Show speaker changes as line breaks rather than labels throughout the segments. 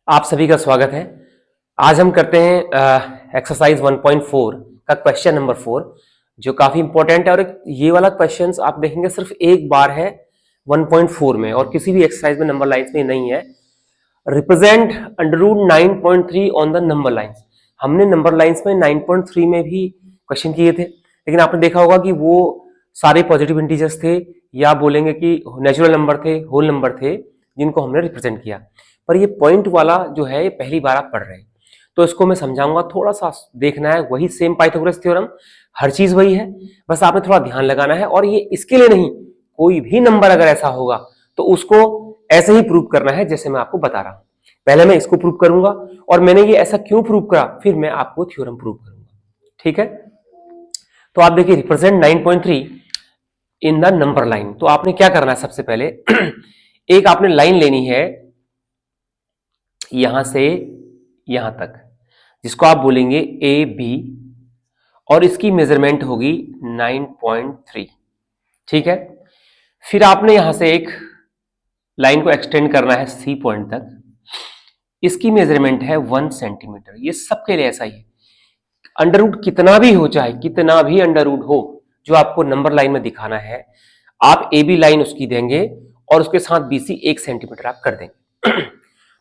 आप सभी का स्वागत है। आज हम करते हैं एक्सरसाइज 1.4 का क्वेश्चन नंबर 4 जो काफी इंपॉर्टेंट है। और ये वाला क्वेश्चन आप देखेंगे सिर्फ एक बार है 1.4 में और किसी भी एक्सरसाइज में नंबर लाइंस में नहीं है। Represent under root 9.3 on the number lines. हमने नंबर लाइंस में 9.3 में भी क्वेश्चन किए थे, लेकिन आपने देखा होगा कि वो सारे पॉजिटिव इंटीजर्स थे या बोलेंगे कि नेचुरल नंबर थे, होल नंबर थे जिनको हमने रिप्रेजेंट किया। पर ये पॉइंट वाला जो है ये पहली बार आप पढ़ रहे हैं, तो इसको मैं समझाऊंगा। थोड़ा सा देखना है, वही सेम पाइथागोरस थ्योरम, हर चीज वही है, बस आपने थोड़ा ध्यान लगाना है। और ये इसके लिए नहीं, कोई भी नंबर अगर ऐसा होगा तो उसको ऐसे ही प्रूव करना है जैसे मैं आपको बता रहा हूं। पहले मैं इसको प्रूव करूंगा और मैंने ये ऐसा क्यों प्रूव करा, फिर मैं आपको थ्योरम प्रूव करूंगा। ठीक है, तो आप देखिए represent 9.3 in the number line. तो आपने क्या करना है, सबसे पहले एक आपने लाइन लेनी है यहां से यहां तक, जिसको आप बोलेंगे ए बी, और इसकी मेजरमेंट होगी 9.3। ठीक है, फिर आपने यहां से एक लाइन को एक्सटेंड करना है सी पॉइंट तक, इसकी मेजरमेंट है 1 सेंटीमीटर। ये सबके लिए ऐसा ही है, अंडर रूट कितना भी हो, चाहे कितना भी अंडर रूट हो, जो आपको नंबर लाइन में दिखाना है, आप ए बी लाइन उसकी देंगे और उसके साथ बीसी 1 सेंटीमीटर आप कर देंगे।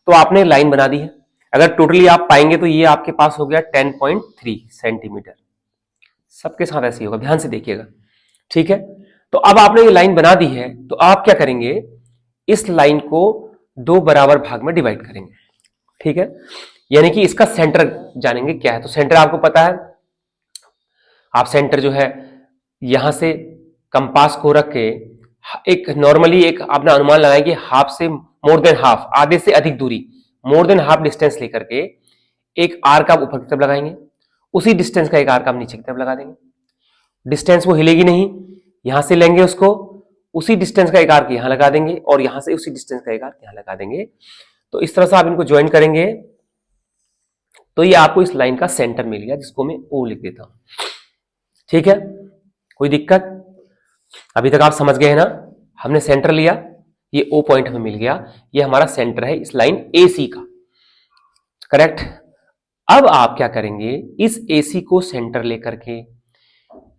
तो आपने लाइन बना दी है। अगर टोटली आप पाएंगे तो ये आपके पास हो गया 10.3 सेंटीमीटर। सबके साथ ऐसे ही होगा, ध्यान से देखिएगा। ठीक है, तो अब आपने ये लाइन बना दी है, तो आप क्या करेंगे, इस लाइन को दो बराबर भाग में डिवाइड करेंगे। ठीक है, यानी कि इसका सेंटर जानेंगे क्या है। तो सेंटर आपको पता है, आप सेंटर जो है यहां से कंपास को रख के एक नॉर्मली एक आपने अनुमान लगाया कि हाफ से मोर देन हाफ, आधे से अधिक दूरी, मोर देन हाफ डिस्टेंस लेकर के एक आर्क आप ऊपर की तरफ लगाएंगे, उसी डिस्टेंस का एक आर्क आप नीचे की तरफ लगा देंगे। डिस्टेंस वो हिलेगी नहीं, यहां से लेंगे उसको, उसी डिस्टेंस का एक आर्क यहां लगा देंगे और यहां से उसी डिस्टेंस का एक आर्क यहां लगा देंगे। तो इस तरह से आप इनको ज्वाइन करेंगे तो ये आपको इस लाइन का सेंटर मिल गया, जिसको मैं ओ लिख देता हूं। ठीक है, कोई दिक्कत? अभी तक आप समझ गए हैं ना? हमने सेंटर लिया, ये ओ पॉइंट हमें मिल गया, ये हमारा सेंटर है इस लाइन ए सी का। करेक्ट। अब आप क्या करेंगे, इस AC को सेंटर लेकर के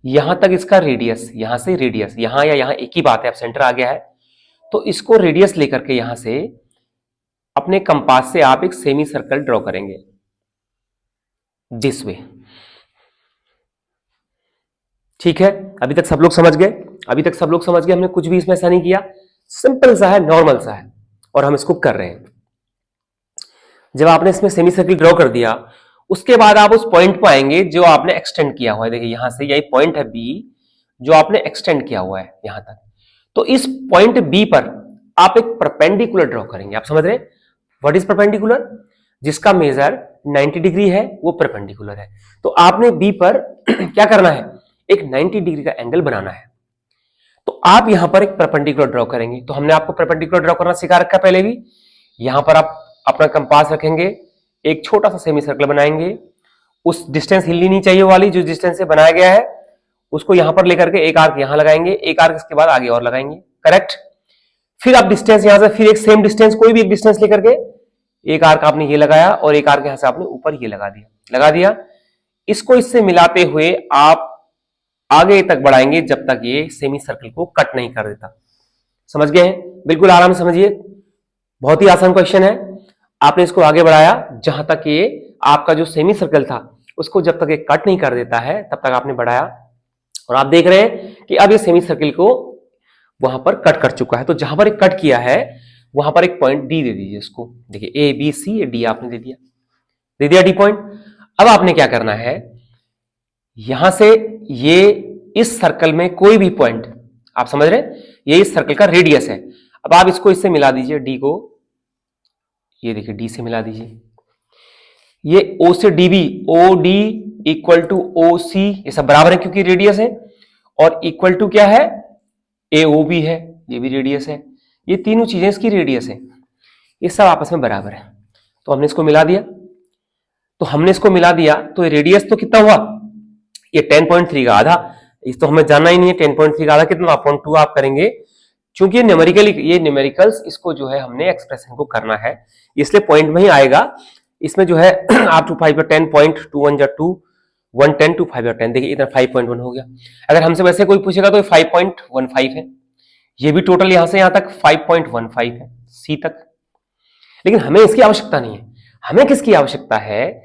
यहां तक इसका रेडियस, यहां से रेडियस, यहां या यहां एक ही बात है, अब सेंटर आ गया है, तो इसको रेडियस लेकर के यहां से अपने कंपास से आप एक सेमी सर्कल ड्रॉ करेंगे दिस वे। ठीक है, अभी तक सब लोग समझ गए? अभी तक सब लोग समझ गए, हमने कुछ भी इसमें ऐसा नहीं किया, सिंपल सा है, नॉर्मल सा है, और हम इसको कर रहे हैं। जब आपने इसमें सेमी सर्कल ड्रॉ कर दिया, उसके बाद आप उस पॉइंट पर आएंगे जो आपने एक्सटेंड किया हुआ है। देखिए यहां से यही पॉइंट है बी, जो आपने एक्सटेंड किया हुआ है यहां तक। तो इस पॉइंट बी पर आप एक परपेंडिकुलर ड्रॉ करेंगे। आप समझ रहे हैं व्हाट इज परपेंडिकुलर? जिसका मेजर 90 डिग्री है वो परपेंडिकुलर है। तो आपने बी पर क्या करना है, एक 90 डिग्री का एंगल बनाना है। तो आप यहां पर एक परपेंडिकुलर ड्रॉ करेंगे। तो हमने आपको परपेंडिकुलर ड्रॉ करना सिखा रखा पहले भी। यहां पर आप अपना कंपास रखेंगे, एक छोटा सा सेमी सर्कल बनाएंगे, उस डिस्टेंस हिलनी नहीं चाहिए वाली, जो डिस्टेंस से बनाया गया है उसको यहां पर लेकर के एक आर्क यहां लगाएंगे, एक आर्क इसके बाद आगे और लगाएंगे। करेक्ट। फिर आप डिस्टेंस यहां से फिर एक सेम डिस्टेंस, कोई भी एक डिस्टेंस लेकर के एक आर्क आपने ये लगाया और एक आर्क यहां से आपने ऊपर ये लगा दिया। इसको इससे मिलाते हुए आप आगे तक बढ़ाएंगे जब तक ये सेमी सर्कल को कट नहीं कर देता। समझ गए हैं? बिल्कुल आराम से समझिए, बहुत ही आसान क्वेश्चन है। आपने इसको आगे बढ़ाया जहां तक ये आपका जो सेमी सर्कल था उसको जब तक ये कट नहीं कर देता है तब तक आपने बढ़ाया, और आप देख रहे हैं कि अब ये सेमी सर्कल को वहां पर कट कर चुका है। तो जहां पर कट किया है वहां पर एक पॉइंट डी दे दीजिए इसको। देखिए ए बी सी डी आपने दे दिया डी पॉइंट। अब आपने क्या करना है, यहां से ये इस सर्कल में कोई भी पॉइंट, आप समझ रहे हैं, ये इस सर्कल का रेडियस है। अब आप इसको इससे मिला दीजिए, डी को, ये देखिए डी से मिला दीजिए। ये ओ से D B, O D equal to O C, ये सब बराबर है क्योंकि रेडियस है, और इक्वल टू क्या है, ए ओ बी है, ये भी रेडियस है। ये तीनों चीजें इसकी रेडियस है, ये सब आपस में बराबर है। तो हमने इसको मिला दिया, तो रेडियस तो कितना हुआ, ये 10.3 का आधा, इस तो हमें जानना ही नहीं है 10.3 का आधा कितना, 1/2 आप करेंगे चूंकि ये न्यूमेरिकल्स इसको जो है हमने एक्सप्रेशन को करना है, इसलिए पॉइंट में ही आएगा। इसमें जो है आप 2 5 10 पॉइंट 2 1 2 110 2 5 10, देखिए इतना 5.1 हो गया। अगर हमसे वैसे कोई पूछेगा तो 5.15 है, ये भी टोटल यहां से यहां तक 5.15 है सी तक। लेकिन हमें इसकी आवश्यकता नहीं है, हमें किसकी आवश्यकता है,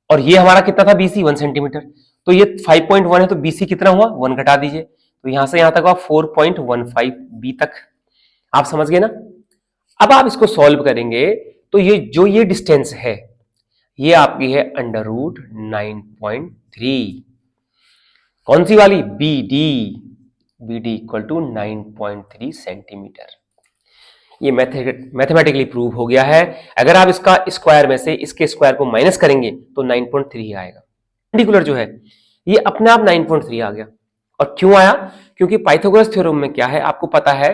और ये हमारा कितना था बीसी 1 सेंटीमीटर, तो ये 5.1 है तो बीसी कितना हुआ 1 घटा दीजिए, तो यहां से यहां तक हुआ 4.15 बी तक। आप समझ गए ना। अब आप इसको सॉल्व करेंगे तो ये डिस्टेंस है ये आपकी है अंडर रूट 9.3, कौन सी वाली, BD इक्वल टू 9.3 सेंटीमीटर। ये मैथमेटिकली प्रूव हो गया है। अगर आप इसका स्क्वायर में से इसके स्क्वायर को माइनस करेंगे तो 9.3 आएगा। परपेंडिकुलर जो है ये अपने आप 9.3 आ गया। और क्यों आया, क्योंकि पाइथागोरस थ्योरम में क्या है आपको पता है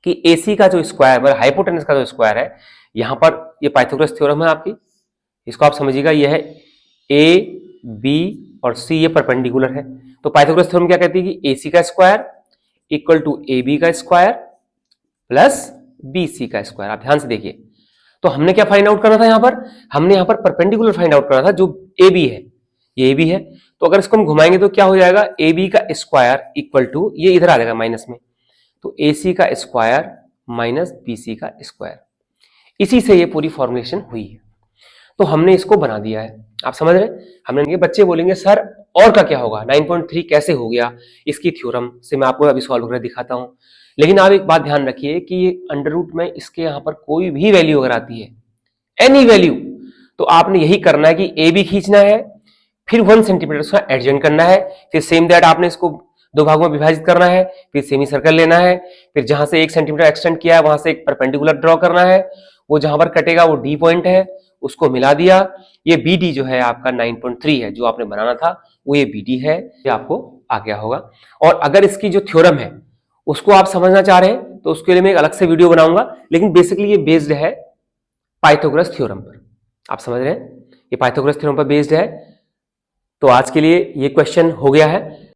कि AC का जो स्क्वायर है, हाइपोटेनस का जो स्क्वायर है, यहां पर ये पाइथागोरस थ्योरम है आपकी, इसको आप समझिएगा, ये है A B और C, ये परपेंडिकुलर है। तो पाइथागोरस थ्योरम क्या कहती है कि AC का स्क्वायर इक्वल टू AB का स्क्वायर प्लस BC का स्क्वायर। आप ध्यान से देखिए, तो हमने क्या फाइंड आउट करना था यहां पर, हमने यहां पर परपेंडिकुलर फाइंड आउट करना था, जो AB है, ये AB है, तो अगर इसको हम घुमाएंगे तो क्या हो जाएगा, AB का स्क्वायर इक्वल टू, ये इधर आ जाएगा माइनस में, तो AC का स्क्वायर माइनस BC का स्क्वायर। इसी से ये पूरी फॉर्मुलेशन हुई है, तो हमने इसको बना दिया है। आप समझ रहे हैं। हमने, बच्चे बोलेंगे सर और का क्या होगा, 9.3 कैसे हो गया, इसकी थ्योरम से मैं आपको अभी सॉल्व करके दिखाता हूं। लेकिन आप एक बात ध्यान रखिए कि ये अंडर रूट में इसके यहां पर कोई भी वैल्यू अगर आती है, एनी वैल्यू, तो आपने यही करना है कि ए बी खींचना है, फिर 1 सेंटीमीटर उसका एडजॉइंट करना है, फिर सेम दैट आपने इसको 2 भागों में विभाजित करना है, फिर सेमी सर्कल लेना है, फिर जहां से 1 सेंटीमीटर एक्सटेंड किया है वहां से एक परपेंडिकुलर ड्रॉ करना है, वो जहां पर कटेगा वो डी पॉइंट है, उसको मिला दिया। ये BD जो है आपका 9.3 है, जो आपने बनाना था वो ये BD है, ये आपको आ गया होगा। और अगर इसकी जो थ्योरम है उसको आप समझना चाह रहे हैं तो उसके लिए मैं एक अलग से वीडियो बनाऊंगा, लेकिन बेसिकली ये बेस्ड है पाइथागोरस थ्योरम पर। आप समझ रहे हैं, ये पाइथागोरस थ्योरम पर बेस्ड है। तो आज के लिए ये क्वेश्चन हो गया है।